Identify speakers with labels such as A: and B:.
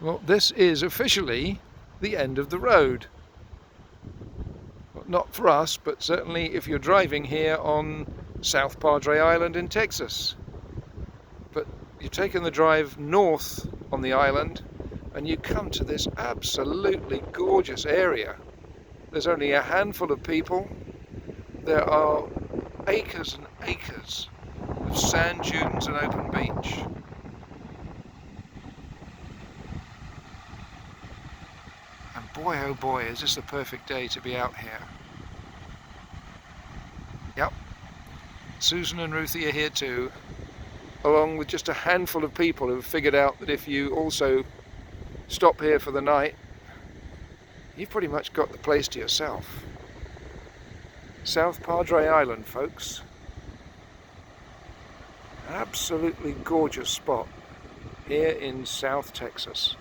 A: Well, this is officially the end of the road. Well, not for us, but certainly if you're driving here on South Padre Island in Texas. But you've taken the drive north on the island and you come to this absolutely gorgeous area. There's only a handful of people. There are acres and acres of sand dunes and open beach. And boy oh boy, is this the perfect day to be out here. Yep, Susan and Ruthie are here too, along with just a handful of people who've figured out that if you also stop here for the night, you've pretty much got the place to yourself. South Padre Island, folks. Absolutely gorgeous spot here in South Texas.